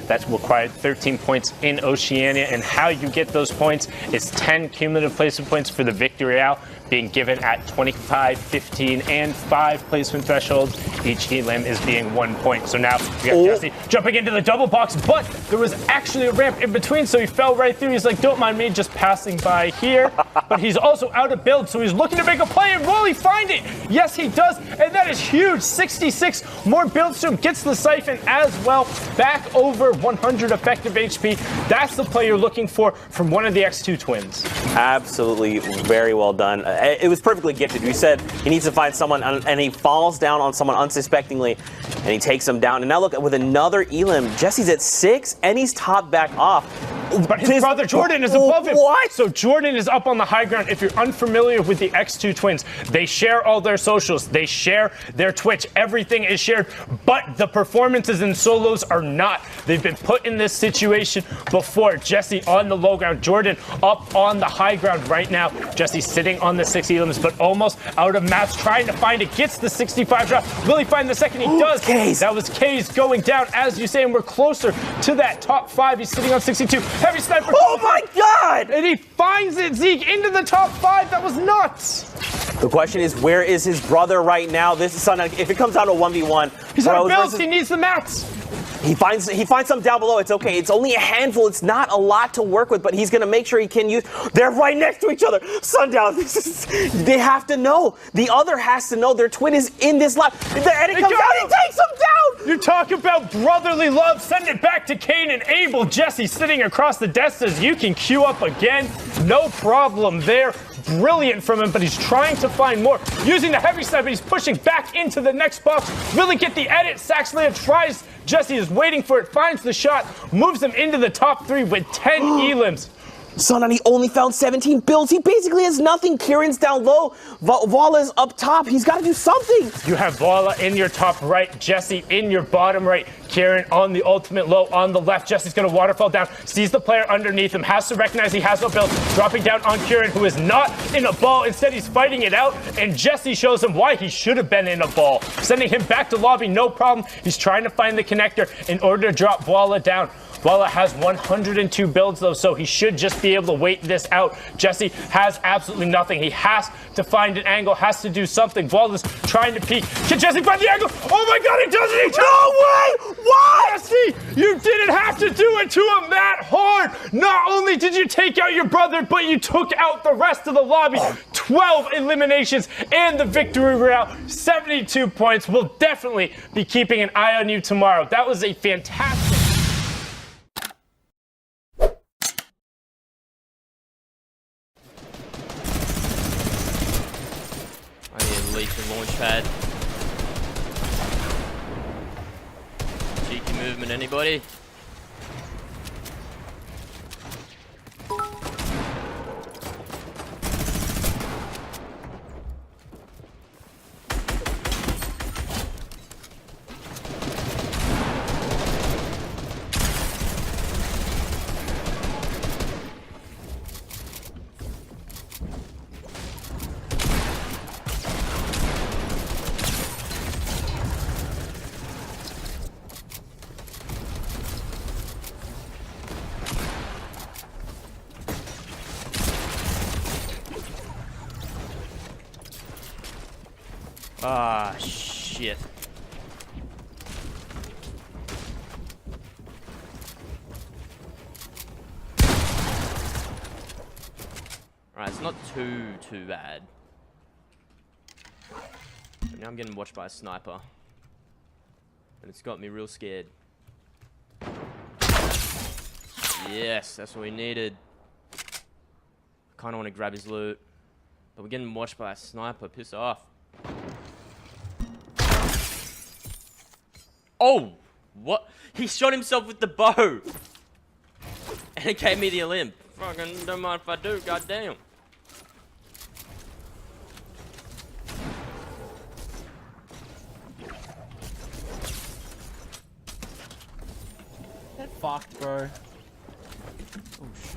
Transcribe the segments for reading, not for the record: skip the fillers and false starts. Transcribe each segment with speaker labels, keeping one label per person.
Speaker 1: That's required 13 points in Oceania, and how you get those points is 10 cumulative placement points for the Victory Royale, being given at 25, 15, and 5 placement thresholds. Each elim is being 1 point. So now we got Jesse jumping into the double box, but there was actually a ramp in between, so he fell right through. He's like, don't mind me just passing by here. But he's also out of build, so he's looking to make a play, and will he find it? Yes, he does, and that is huge. 66 more builds to him, gets the siphon as well. Back over 100 effective HP. That's the play you're looking for from one of the X2 twins.
Speaker 2: Absolutely, very well done. It was perfectly gifted. We said he needs to find someone, and he falls down on someone unsuspectingly, and he takes him down. And now look, with another elim, Jesse's at 6, and he's top back off.
Speaker 1: But his brother Jordan is above him.
Speaker 2: What?
Speaker 1: So Jordan is up on the high ground. If you're unfamiliar with the X2 twins, they share all their socials. They share their Twitch. Everything is shared, but the performances in solos are not. They've been put in this situation before. Jesse on the low ground. Jordan up on the high ground right now. Jesse sitting on the 6 elims, but almost out of mats, trying to find it. Gets the 65 drop. Will he find the second? He does.
Speaker 2: Kays.
Speaker 1: That was Kays going down, as you say, and we're closer to that top 5. He's sitting on 62. Heavy sniper.
Speaker 2: Oh my God!
Speaker 1: And he finds it, Zeke, into the top 5. That was nuts.
Speaker 2: The question is, where is his brother right now? This is something, if it comes down to 1v1.
Speaker 1: He's on builds. He needs the mats.
Speaker 2: He finds some down below. It's okay. It's only a handful. It's not a lot to work with, but he's going to make sure he can use. They're right next to each other. Sundown. They have to know. The other has to know their twin is in this lab. And he comes out. He takes him down.
Speaker 1: You talk about brotherly love. Send it back to Kane and Abel. Jesse sitting across the desk says, you can queue up again. No problem there. Brilliant from him, but he's trying to find more. Using the heavy sniper, he's pushing back into the next box. Will he get the edit? Saxlea tries. Jesse is waiting for it, finds the shot, moves him into the top 3 with 10 elims.
Speaker 2: Son, he only found 17 builds. He basically has nothing. Kieran's down low. Vala's up top. He's got to do something.
Speaker 1: You have Vala in your top right, Jesse in your bottom right, Kieran on the ultimate low on the left. Jesse's going to waterfall down, sees the player underneath him, has to recognize he has no build, dropping down on Kieran, who is not in a ball. Instead, he's fighting it out, and Jesse shows him why he should have been in a ball, sending him back to lobby, no problem. He's trying to find the connector in order to drop Vala down. Vala has 102 builds, though, so he should just be able to wait this out. Jesse has absolutely nothing. He has to find an angle, has to do something. Vala's trying to peek. Can Jesse find the angle? Oh my God, he doesn't! He
Speaker 2: No way! What?
Speaker 1: Jesse, you didn't have to do it to him that hard. Not only did you take out your brother, but you took out the rest of the lobby. 12 eliminations and the Victory Royale. 72 points. We'll definitely be keeping an eye on you tomorrow. That was a fantastic...
Speaker 3: Launch pad. Cheeky movement, anybody? Ah, shit. Alright, it's not too bad. But now I'm getting watched by a sniper. And it's got me real scared. Yes, that's what we needed. I kind of want to grab his loot. But we're getting watched by a sniper. Piss off. Oh! What? He shot himself with the bow! And it gave me the elim. Fucking don't mind if I do, goddamn.
Speaker 4: Get fucked, bro.
Speaker 3: Oh shit.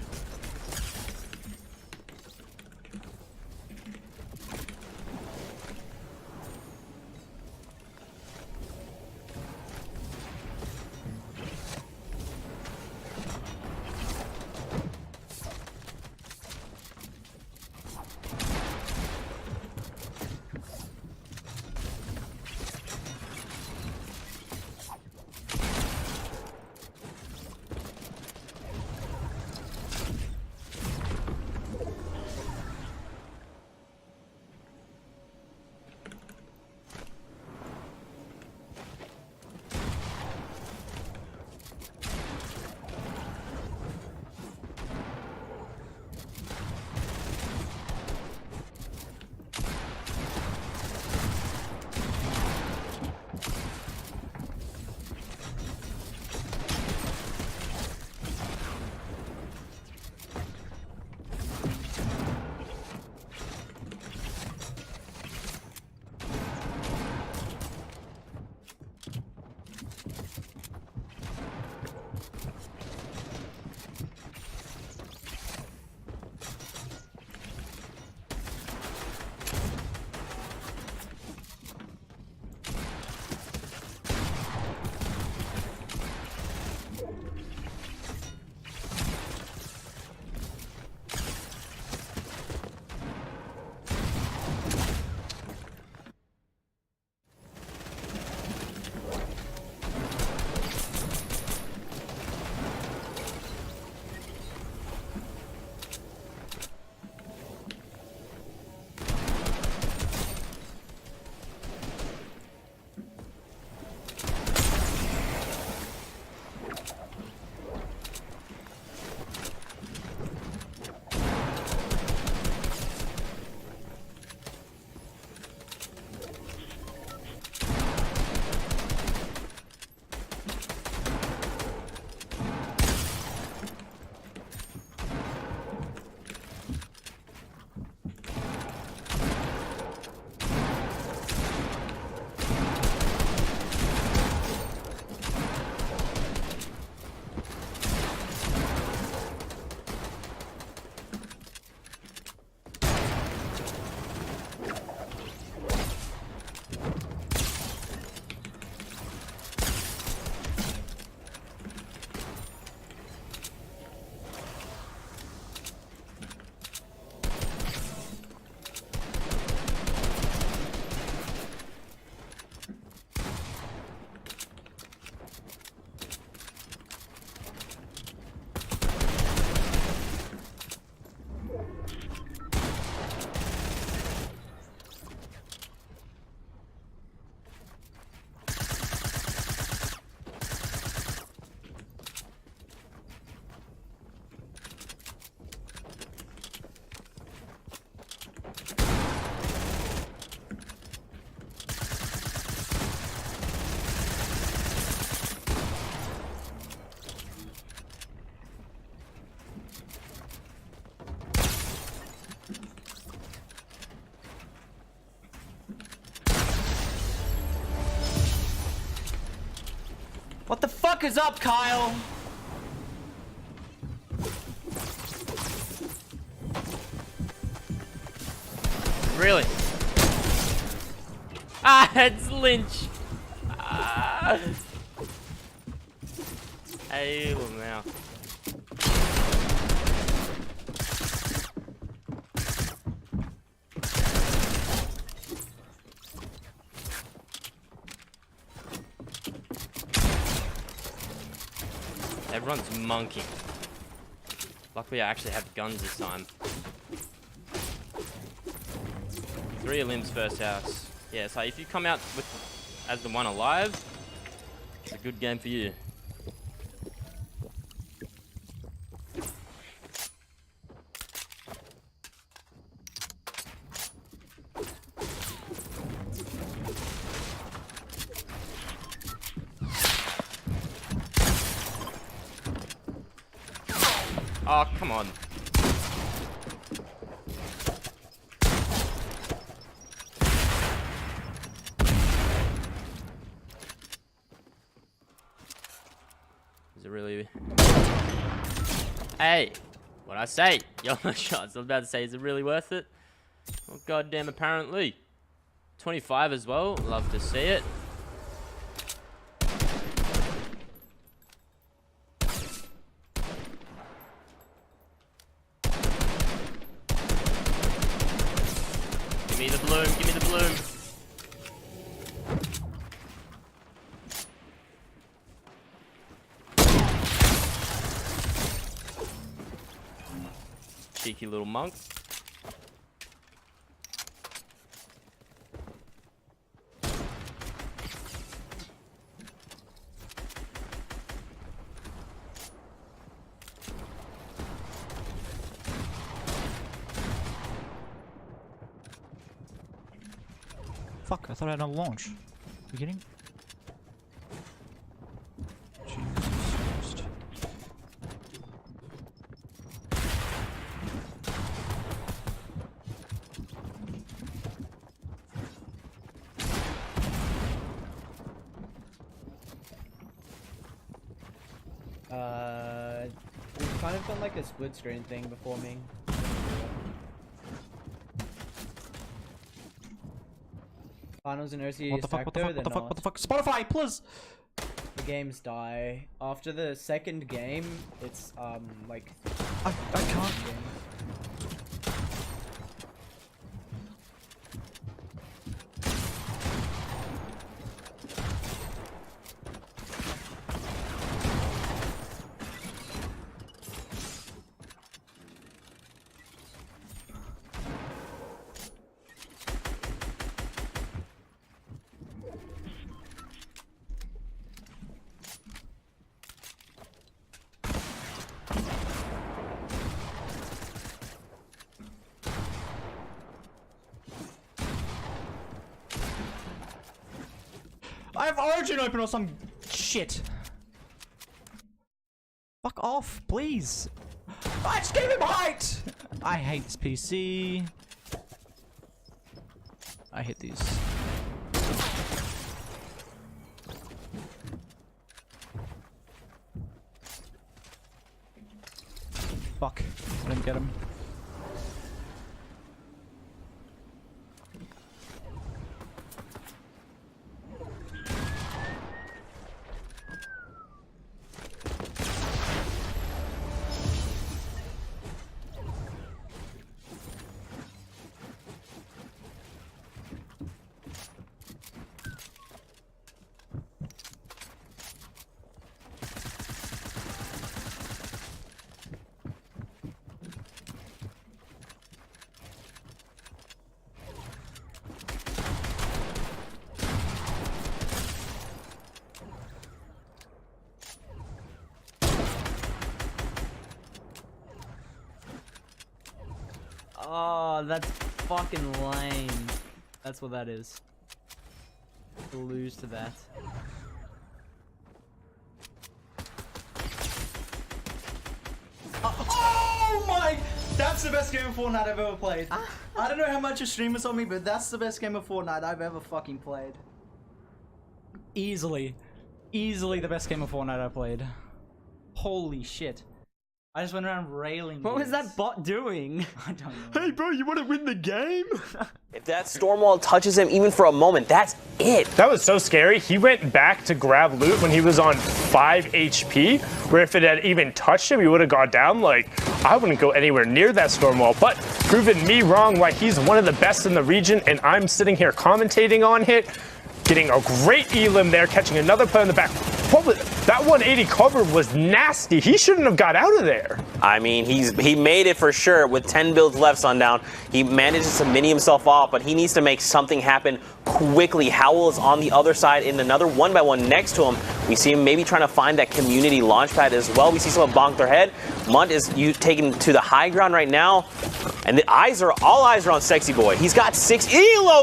Speaker 4: fuckers up, Kyle!
Speaker 3: Really? Ah, it's Lynch. Ah. Hey, now. Everyone's monkeying. Luckily, I actually have guns this time. 3 limbs first house. Yeah, so if you come out with as the one alive, it's a good game for you. Oh, come on. Is it really? Hey, what'd I say? Yellow shots. I was about to say, is it really worth it? Well, goddamn, apparently. 25 as well. Love to see it. Give me the bloom. Give me the bloom. Cheeky little monk.
Speaker 5: Fuck, I thought I had another launch. You kidding? Jesus Christ.
Speaker 6: We've kind of done like a split screen thing before me. Finals and OCE
Speaker 5: What the fuck, what the fuck, what the fuck, what the fuck? Spotify, please!
Speaker 6: The games die. After the second game, it's like...
Speaker 5: I can't. I have Origin open or some shit. Fuck off, please. I just gave him height. I hate this PC. I hate these. Fuck. I didn't get him.
Speaker 6: Oh, that's fucking lame. That's what that is. To lose to that.
Speaker 4: Oh my! That's the best game of Fortnite I've ever played. I don't know how much a streamer told me, but that's the best game of Fortnite I've ever fucking played.
Speaker 5: Easily.
Speaker 6: Easily the best game of Fortnite I played. Holy shit. I just went around railing.
Speaker 2: What was
Speaker 6: dudes.
Speaker 2: that bot doing?
Speaker 6: I don't know.
Speaker 1: Hey, bro, you want to win the game?
Speaker 2: If that storm wall touches him even for a moment, that's it.
Speaker 1: That was so scary. He went back to grab loot when he was on 5 HP, where if it had even touched him, he would have gone down. Like, I wouldn't go anywhere near that storm wall, but proving me wrong why he's one of the best in the region, and I'm sitting here commentating on it, getting a great elim there, catching another player in the back. What was that 180 cover was nasty. He shouldn't have got out of there.
Speaker 2: I mean, he made it for sure with 10 builds left, Sundown. He manages to mini himself off, but he needs to make something happen quickly. Howell is on the other side in another 1x1 next to him. We see him maybe trying to find that community launch pad as well. We see someone bonk their head. Munt is taken to the high ground right now. And the all eyes are on Sexy Boy. He's got 6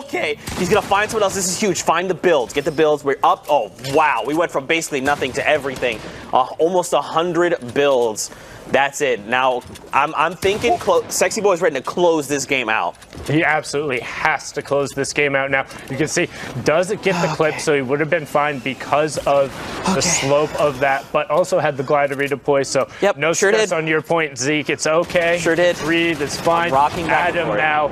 Speaker 2: okay. He's gonna find someone else. This is huge. Find the builds. Get the builds. We're up. Oh wow. We went from basically nothing to everything. Almost 100 builds. That's it. Now, I'm thinking Sexy Boy's ready to close this game out.
Speaker 1: He absolutely has to close this game out now. You can see, does it get the clip, so he would have been fine because of the slope of that, but also had the glider redeploy, so no stress on your point, Zeke. It's okay.
Speaker 2: Sure did.
Speaker 1: Breathe, it's fine.
Speaker 2: Rocking back
Speaker 1: Adam now.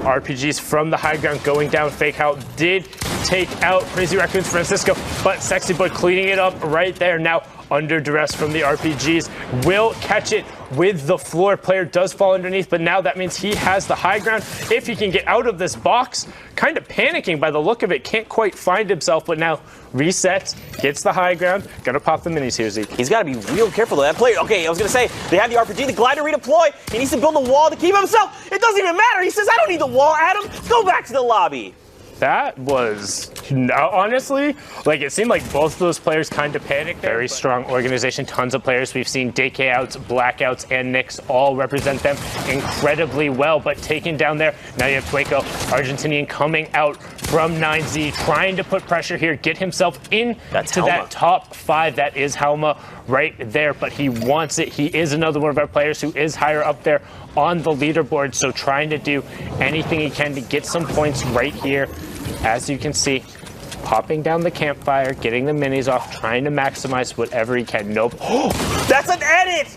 Speaker 1: RPGs from the high ground going down. Fake out did take out Crazy Raccoons Francisco, but Sexy Boy cleaning it up right there. Now under duress from the RPGs, will catch it with the floor. Player does fall underneath, but now that means he has the high ground. If he can get out of this box, kind of panicking by the look of it, can't quite find himself, but now resets, gets the high ground. Gonna pop the minis here, Zeke.
Speaker 2: He's got to be real careful though. That player, okay, I was gonna say, they have the RPG, the glider redeploy. He needs to build a wall to keep himself. It doesn't even matter. He says, I don't need the wall, Adam. Go back to the lobby.
Speaker 1: That was, honestly, like it seemed like both of those players kind of panicked. Very strong organization, tons of players. We've seen DKouts, Blackouts, and Knicks all represent them incredibly well, but taken down there. Now you have Twaco, Argentinian, coming out from 9Z, trying to put pressure here, get himself into that top 5. That is Helma right there, but he wants it. He is another one of our players who is higher up there on the leaderboard, so trying to do anything he can to get some points right here. As you can see, popping down the campfire, getting the minis off, trying to maximize whatever he can. Nope.
Speaker 2: That's an edit!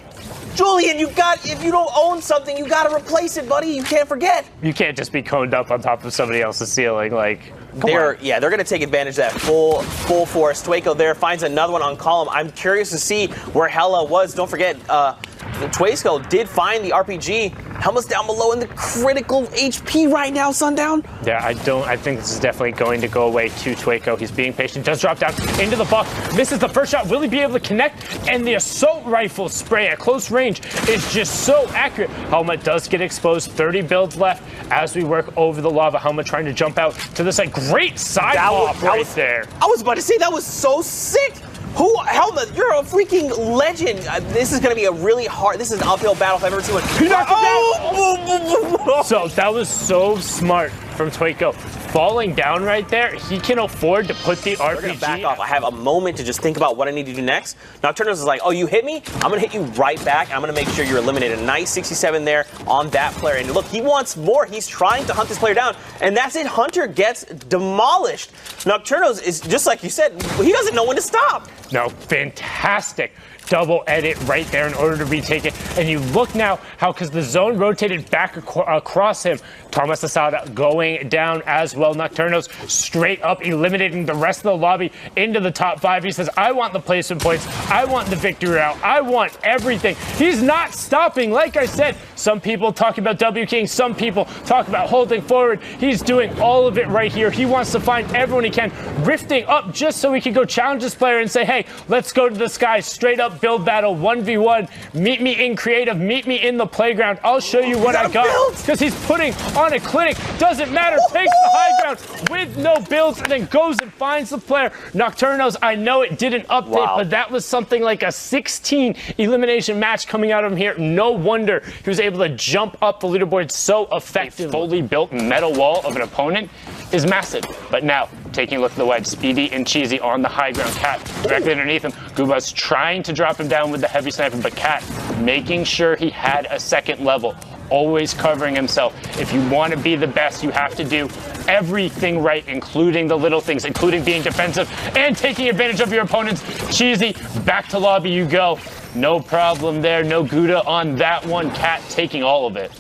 Speaker 2: Julian, if you don't own something, you gotta replace it, buddy. You can't forget.
Speaker 1: You can't just be coned up on top of somebody else's ceiling, like,
Speaker 2: they're gonna take advantage of that full force. Twaco there finds another one on column. I'm curious to see where Hella was. Don't forget, Twaco did find the RPG. Helma's down below in the critical HP right now, Sundown.
Speaker 1: Yeah, I think this is definitely going to go away to Twaco. He's being patient, does drop down into the box, misses the first shot. Will he be able to connect? And the assault rifle spray at close range is just so accurate. Helma does get exposed, 30 builds left as we work over the lava. Helma trying to jump out to this like great side hop right there.
Speaker 2: I was about to say, that was so sick. Helma, you're a freaking legend. This is going to be a really hard, this is an uphill battle if I've ever seen one.
Speaker 1: He knocked it down. So that was so smart from Twaco. Falling down right there, he can afford to put the RPG.
Speaker 2: Gonna back off. I have a moment to just think about what I need to do next. Nocturnos is like, oh, you hit me? I'm going to hit you right back. I'm going to make sure you're eliminated. A nice 67 there on that player. And look, he wants more. He's trying to hunt this player down. And that's it. Hunter gets demolished. Nocturnos is, just like you said, he doesn't know when to stop.
Speaker 1: No, fantastic double edit right there in order to retake it. And you look now how, because the zone rotated back across him, Thomas Asada going down as well. Nocturnos straight up eliminating the rest of the lobby into the top 5. He says, I want the placement points. I want the victory out. I want everything. He's not stopping. Like I said, some people talk about W King. Some people talk about holding forward. He's doing all of it right here. He wants to find everyone he can, rifting up just so he can go challenge this player and say, hey, let's go to the sky, straight up build battle, 1v1. Meet me in creative. Meet me in the playground. I'll show you what I got. Because he's putting on a clinic. Doesn't matter. Takes the high ground with no builds and then goes and finds the player. Nocturnos, I know it didn't update, but that was something like a 16 elimination match coming out of him here. No wonder he was able to jump up the leaderboard so effectively. A fully built metal wall of an opponent is massive. But now, taking a look at the wedge, Speedy and Cheesy on the high ground. Cat directly underneath him. Gooba's trying to drop him down with the heavy sniper, but Cat making sure he had a second level. always covering himself. If you want to be the best, you have to do everything right, including the little things, including being defensive and taking advantage of your opponents. Cheesy, back to lobby you go. No problem there. No Gouda on that one. Cat taking all of it.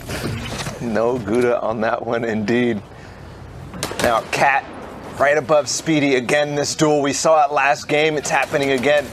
Speaker 7: No Gouda on that one, indeed. Now, Cat right above Speedy again. This duel, we saw it last game. It's happening again.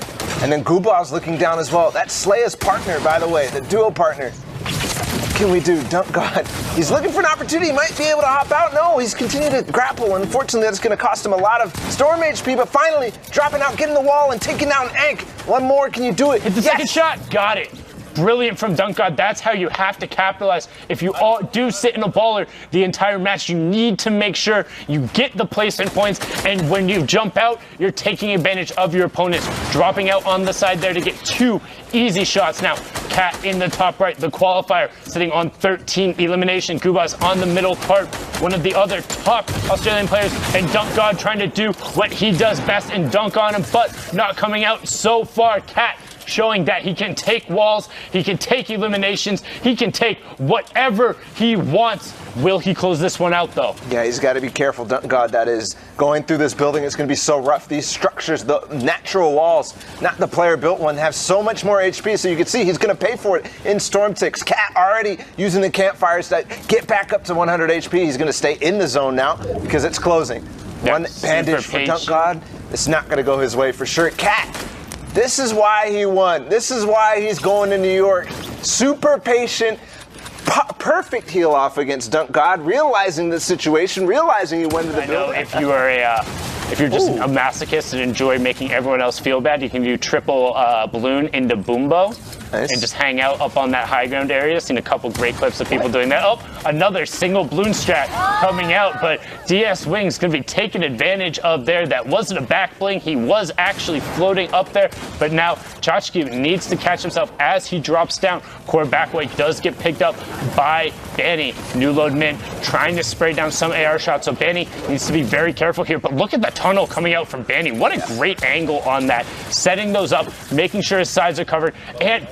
Speaker 7: And then Gubal's looking down as well. That's Slaya's partner, by the way, the duo partner. What can we do? Dunk God. He's looking for an opportunity. He might be able to hop out. No, he's continuing to grapple. Unfortunately, that's going to cost him a lot of Storm HP, but finally dropping out, getting the wall, and taking down Ank. One more. Can you do it?
Speaker 1: Hit the second shot. Got it. Brilliant from Dunk God. That's how you have to capitalize. If you all do sit in a baller the entire match, you need to make sure you get the placement points, and when you jump out, you're taking advantage of your opponents, dropping out on the side there to get 2 easy shots. Now, Cat in the top right, the qualifier, sitting on 13 elimination. Guba's on the middle card, one of the other top Australian players, and Dunk God trying to do what he does best and dunk on him, but not coming out so far. Cat showing that he can take walls, he can take eliminations, he can take whatever he wants. Will he close this one out, though?
Speaker 7: Yeah, he's got to be careful. God, that is going through this building. It's going to be so rough. These structures, the natural walls, not the player-built one, have so much more HP. So you can see he's going to pay for it in Storm Ticks. Cat already using the campfires to get back up to 100 HP. He's going to stay in the zone now because it's closing.
Speaker 1: Yep,
Speaker 7: one bandage for Dunk God. It's not going to go his way for sure. Cat. This is why he won. This is why he's going to New York. Super patient, perfect heal off against Dunk God, realizing the situation, realizing he went to the building.
Speaker 1: I know if you are if you're just a masochist and enjoy making everyone else feel bad, you can do triple balloon into Boombo. Nice. And just hang out up on that high ground area. Seen a couple great clips of people doing that. Oh, another single balloon strat coming out, but DS Wing's going to be taking advantage of there. That wasn't a back bling. He was actually floating up there, but now Chachki needs to catch himself as he drops down. Core backway does get picked up by Banny. New load mint trying to spray down some AR shots, so Banny needs to be very careful here, but look at the tunnel coming out from Banny. What a great angle on that. Setting those up, making sure his sides are covered,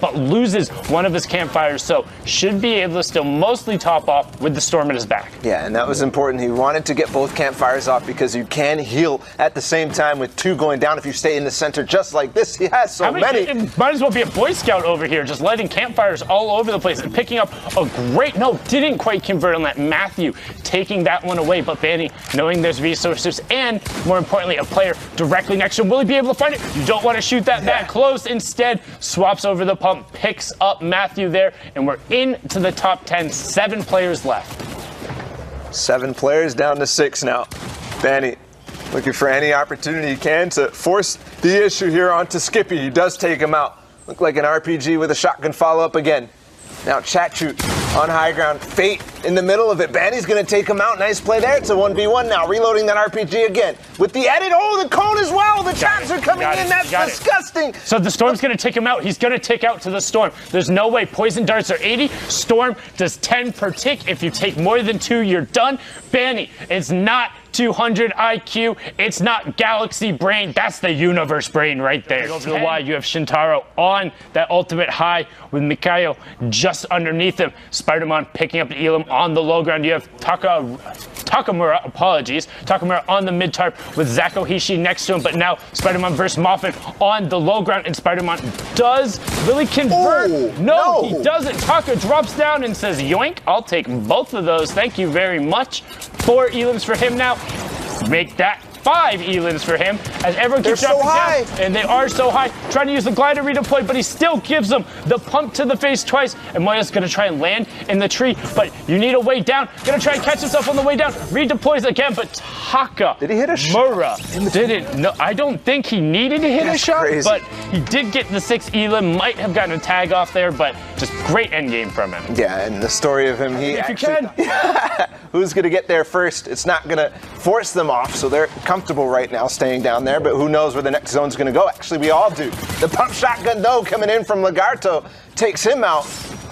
Speaker 1: but loses one of his campfires, so should be able to still mostly top off with the storm at his back.
Speaker 7: Yeah, and that was important. He wanted to get both campfires off because you can heal at the same time with 2 going down if you stay in the center just like this. He has so many.
Speaker 1: It might as well be a Boy Scout over here, just lighting campfires all over the place and picking up a great, no, didn't quite convert on that. Matthew taking that one away, but Banny knowing there's resources and, more importantly, a player directly next to him. Will he be able to find it? You don't want to shoot that back close. Instead, swaps over the pump, picks up Matthew there, and we're into the top 10. 7 players left.
Speaker 7: 7 players down to 6 now. Banny looking for any opportunity he can to force the issue here onto Skippy. He does take him out. Look like an RPG with a shotgun follow-up again. Now Chachu on high ground. Fate in the middle of it. Banny's going to take him out. Nice play there. It's a 1v1 now. Reloading that RPG again. With the edit. Oh, the cone as well. The traps are coming in. That's disgusting.
Speaker 1: So the Storm's going to take him out. He's going to tick out to the Storm. There's no way. Poison darts are 80. Storm does 10 per tick. If you take more than 2, you're done. Banny is not 200 IQ. It's not Galaxy Brain. That's the universe brain right there. Over the Y, you have Shintaro on that ultimate high with Mikayo just underneath him. Spider-Man picking up the Elam on the low ground. You have Takamura, apologies. Takamura on the mid-tarp with Zako Hishi next to him, but now Spider-Man versus Moffin on the low ground, and Spider-Man does really convert. No, he doesn't. Taka drops down and says, yoink, I'll take both of those. Thank you very much. 4 elims for him now. Make that 5 elims for him as everyone keeps dropping down, and they are so high. Trying to use the glider redeploy, but he still gives them the pump to the face twice, and Moya's going to try and land in the tree, but you need a way down. Going to try and catch himself on the way down. Redeploys again, but Taka.
Speaker 7: Did he hit a shot?
Speaker 1: Didn't. No, I don't think he needed to hit a shot, but he did get the 6 elim. Might have gotten a tag off there, but just great endgame from him.
Speaker 7: Yeah, and the story of him,
Speaker 1: if you can.
Speaker 7: Who's going to get there first? It's not going to force them off, so they're comfortable right now staying down there, but who knows where the next zone's going to go. Actually, we all do. The pump shotgun, though, coming in from Lagarto takes him out.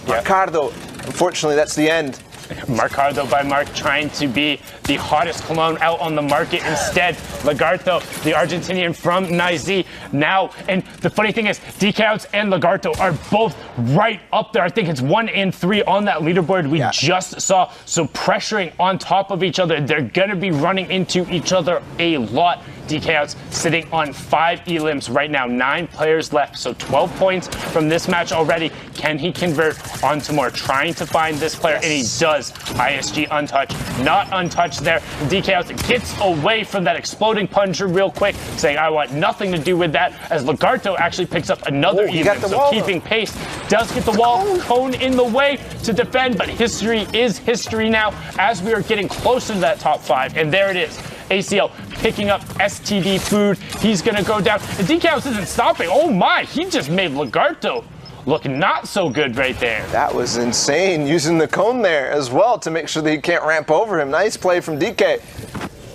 Speaker 7: Ricardo, unfortunately, that's the end.
Speaker 1: Marcado by Mark trying to be the hottest cologne out on the market. Instead, Lagarto, the Argentinian from Nizi, now. And the funny thing is, DKouts and Lagarto are both right up there. I think it's 1 and 3 on that leaderboard we just saw. So pressuring on top of each other. They're going to be running into each other a lot. DKouts sitting on 5 elims right now, 9 players left, so 12 points from this match already. Can he convert onto more? Trying to find this player, and he does. ISG untouched, not untouched there. DKouts gets away from that exploding plunger real quick, saying I want nothing to do with that, as Lagarto actually picks up another elim, so keeping pace. Does get the wall, cone in the way to defend, but history is history now as we are getting closer to that top 5, and there it is. ACL picking up STD food. He's going to go down. And DKouts isn't stopping. Oh my, he just made Lagarto look not so good right there.
Speaker 7: That was insane, using the cone there as well to make sure that he can't ramp over him. Nice play from DK.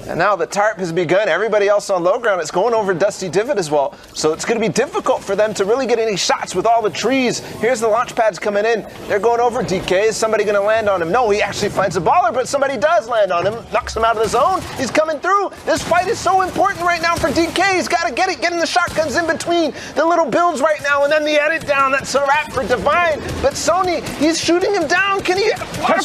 Speaker 7: And now the tarp has begun. Everybody else on low ground, it's going over Dusty Divot as well. So it's going to be difficult for them to really get any shots with all the trees. Here's the launch pads coming in. They're going over DK. Is somebody going to land on him? No, he actually finds a baller, but somebody does land on him. Knocks him out of the zone. He's coming through. This fight is so important right now for DK. He's got to get it. Getting the shotguns in between the little builds right now, and then the edit down. That's a wrap for Divine. But Sony, he's shooting him down. Can he?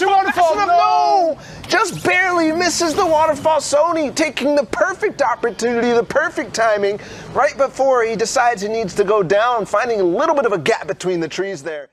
Speaker 7: Waterfall. No! Just barely misses the waterfall. Sony taking the perfect opportunity, the perfect timing, right before he decides he needs to go down, finding a little bit of a gap between the trees there.